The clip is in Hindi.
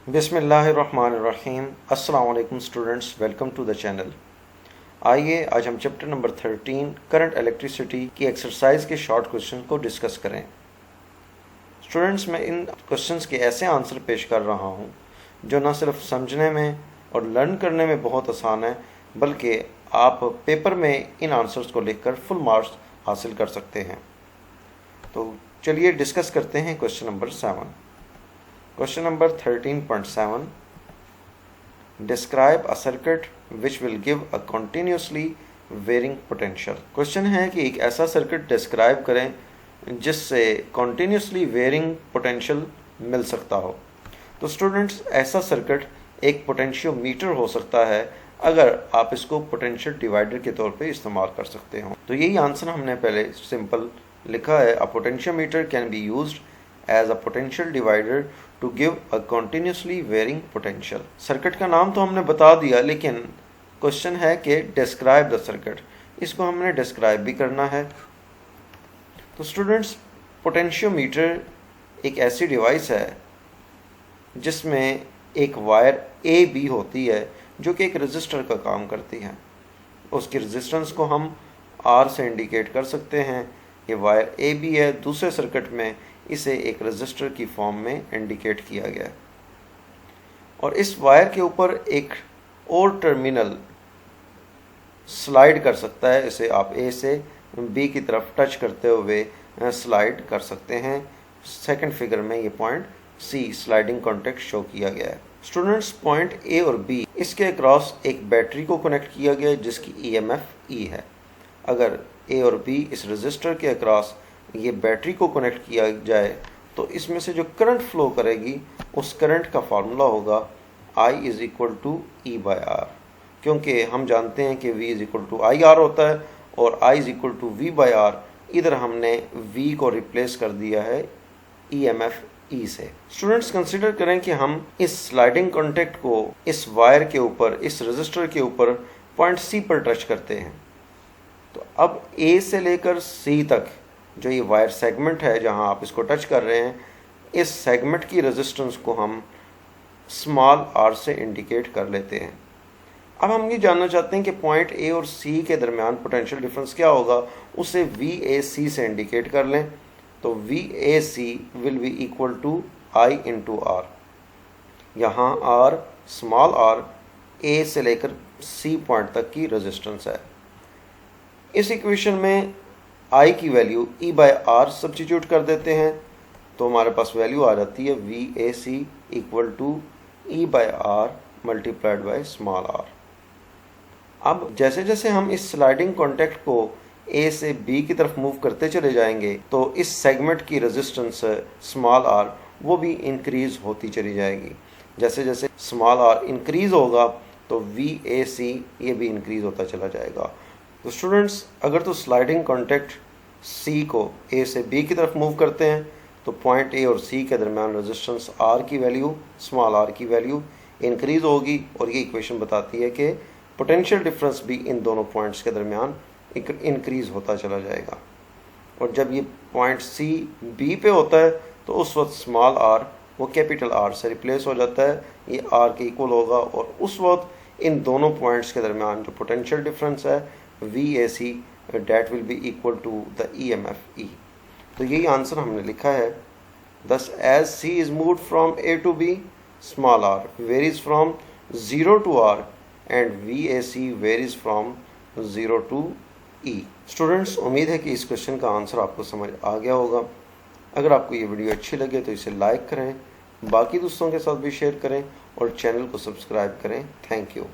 बिस्मिल्लाहिर्रहमानिर्रहीम। अस्सलाम वालेकुम students, welcome to the channel. आइए आज हम चैप्टर नंबर 13 करंट इलेक्ट्रिसिटी की एक्सरसाइज के शॉर्ट क्वेश्चन को डिस्कस करें। स्टूडेंट्स, मैं इन क्वेश्चंस के ऐसे आंसर पेश कर रहा हूं जो न सिर्फ समझने में और लर्न करने में बहुत आसान है, बल्कि आप पेपर में इन आंसर्स को लिखकर फुल मार्क्स हासिल कर सकते हैं। तो चलिए डिस्कस करते हैं question number 7। Question number 13.7. Describe a circuit which will give a continuously varying potential. Question है कि एक ऐसा सर्किट डिस्क्राइब करें जिससे continuously varying potential मिल सकता हो। तो स्टूडेंट्स, ऐसा सर्किट एक पोटेंशियोमीटर हो सकता है अगर आप इसको पोटेंशियल डिवाइडर के तौर पे इस्तेमाल कर सकते हो। तो यही आंसर हमने पहले सिंपल लिखा है। A potentiometer can be used as a potential divider to give a continuously varying potential. Circuit का नाम तो हमने बता दिया, लेकिन क्वेश्चन है कि डिस्क्राइब द सर्किट। इसको हमने डिस्क्राइब भी करना है। तो स्टूडेंट्स, पोटेंशियोमीटर एक ऐसी डिवाइस है जिसमें एक वायर ए बी होती है जो कि एक रजिस्टर का काम करती है। उसकी रेजिस्टेंस को हम आर से इंडिकेट कर सकते हैं। ये वायर ए बी है। दूसरे सर्किट में इसे एक रजिस्टर की फॉर्म में इंडिकेट किया गया है और इस वायर के ऊपर एक और टर्मिनल स्लाइड कर सकता है। इसे आप ए से बी की तरफ टच करते हुए स्लाइड कर सकते हैं। सेकंड फिगर में ये point C sliding contact show किया गया है। स्टूडेंट्स, पॉइंट ए और बी इसके अक्रॉस एक बैटरी को कनेक्ट किया गया है जिसकी ईएमएफ ई है। अगर ए और बी इस रजिस्टर के अक्रॉस ये बैटरी को कनेक्ट किया जाए तो इसमें से जो करंट फ्लो करेगी उस करंट का फार्मूला होगा I is equal to E by R, क्योंकि हम जानते हैं कि V is equal to I R होता है और I is equal to V by R. इधर हमने V को रिप्लेस कर दिया है EMF E से। स्टूडेंट्स, कंसिडर करें कि हम इस स्लाइडिंग कॉन्टेक्ट को इस वायर के ऊपर, इस रजिस्टर के ऊपर पॉइंट C पर टच करते हैं। तो अब A से लेकर C तक जो ये वायर सेगमेंट है जहां आप इसको टच कर रहे हैं, इस सेगमेंट की रेजिस्टेंस को हम स्मॉल आर से इंडिकेट कर लेते हैं। अब हम ये जानना चाहते हैं कि पॉइंट ए और सी के दरमियान पोटेंशियल डिफरेंस क्या होगा। उसे वी ए सी से इंडिकेट कर लें। तो V A C will be equal to I into R. यहाँ आर स्मॉल आर ए से लेकर सी पॉइंट तक की रेजिस्टेंस है। इस इक्वेशन में I की value E by R substitute कर देते हैं तो हमारे पास वैल्यू आ जाती है V A C equal to E by R multiplied by small R. अब जैसे जैसे हम इस स्लाइडिंग कॉन्टेक्ट को A से B की तरफ मूव करते चले जाएंगे तो इस सेगमेंट की रेजिस्टेंस स्मॉल आर वो भी इंक्रीज होती चली जाएगी। जैसे जैसे स्मॉल आर इंक्रीज होगा तो वी ए सी ये भी इंक्रीज होता चला जाएगा। तो स्टूडेंट्स, अगर तो स्लाइडिंग कॉन्टेक्ट C को A से B की तरफ मूव करते हैं तो पॉइंट A और C के दरमियान रेजिस्टेंस R की वैल्यू, स्मॉल r की वैल्यू इंक्रीज होगी और ये इक्वेशन बताती है कि पोटेंशियल डिफरेंस भी इन दोनों पॉइंट्स के दरमियान इंक्रीज होता चला जाएगा। और जब ये पॉइंट C B पे होता है तो उस वक्त स्मॉल r वो कैपिटल R से रिप्लेस हो जाता है। ये R के इक्वल होगा और उस वक्त इन दोनों पॉइंट्स के दरमियान जो पोटेंशियल डिफरेंस है VAC that will be equal to the EMF E। तो यही आंसर हमने लिखा है। Thus as C is moved from A to B, small r varies from 0 to R and VAC varies from 0 to E। Students, उम्मीद है कि इस क्वेश्चन का आंसर आपको समझ आ गया होगा। अगर आपको ये वीडियो अच्छी लगे तो इसे लाइक करें, बाकी दोस्तों के साथ भी शेयर करें और चैनल को सब्सक्राइब करें। Thank you.